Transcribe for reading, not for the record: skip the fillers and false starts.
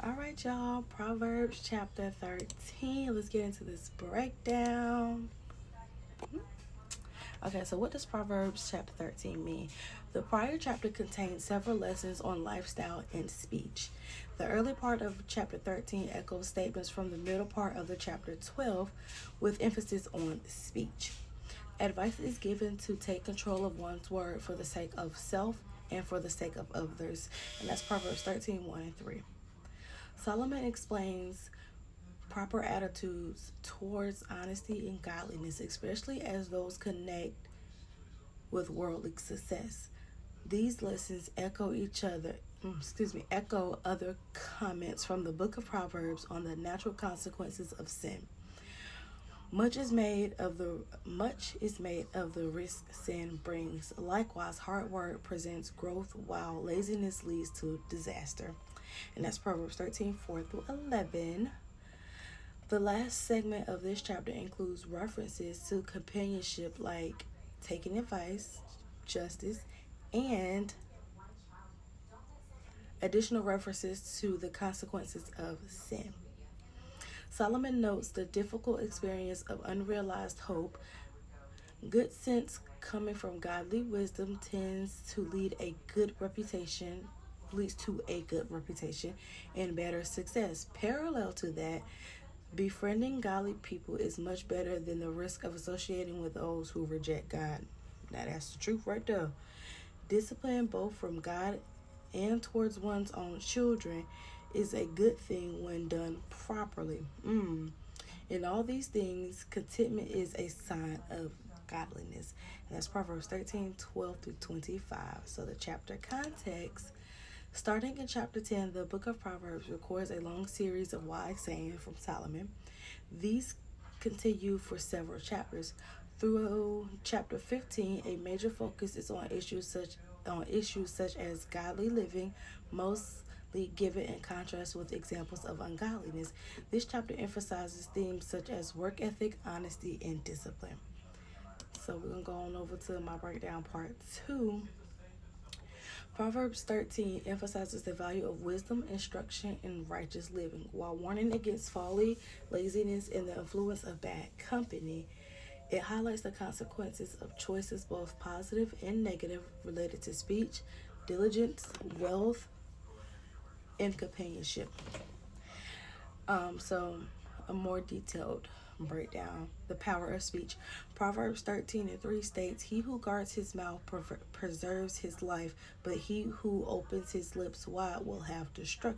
All right, y'all. Proverbs chapter 13. Let's get into this breakdown. Okay, so what does Proverbs chapter 13 mean? The prior chapter contains several lessons on lifestyle and speech. The early part of chapter 13 echoes statements from the middle part of the chapter 12 with emphasis on speech. Advice is given to take control of one's word for the sake of self and for the sake of others. And that's Proverbs 13, 1 and 3. Solomon explains proper attitudes towards honesty and godliness, especially as those connect with worldly success. These lessons echo other comments from the book of Proverbs on the natural consequences of sin. Much is made of the risk sin brings. Likewise, hard work presents growth while laziness leads to disaster. And that's Proverbs 13, 4 through 11. The last segment of this chapter includes references to companionship like taking advice, justice, and additional references to the consequences of sin. Solomon notes the difficult experience of unrealized hope. Good sense coming from godly wisdom leads to a good reputation and better success. Parallel to that, befriending godly people is much better than the risk of associating with those who reject God. Now that's the truth right there. Discipline both from God and towards one's own children is a good thing when done properly. In all these things, contentment is a sign of godliness. And that's Proverbs 13, 12 through 25. So the chapter context. Starting in chapter 10, the book of Proverbs records a long series of wise sayings from Solomon. These continue for several chapters. Through chapter 15, a major focus is on issues such as godly living, mostly given in contrast with examples of ungodliness. This chapter emphasizes themes such as work ethic, honesty, and discipline. So we're going to go on over to my breakdown part 2. Proverbs 13 emphasizes the value of wisdom, instruction, and righteous living. While warning against folly, laziness, and the influence of bad company, it highlights the consequences of choices, both positive and negative, related to speech, diligence, wealth, and companionship. So a more detailed breakdown. The power of speech. Proverbs 13 and 3 states, "He who guards his mouth preserves his life, but he who opens his lips wide will have destruction."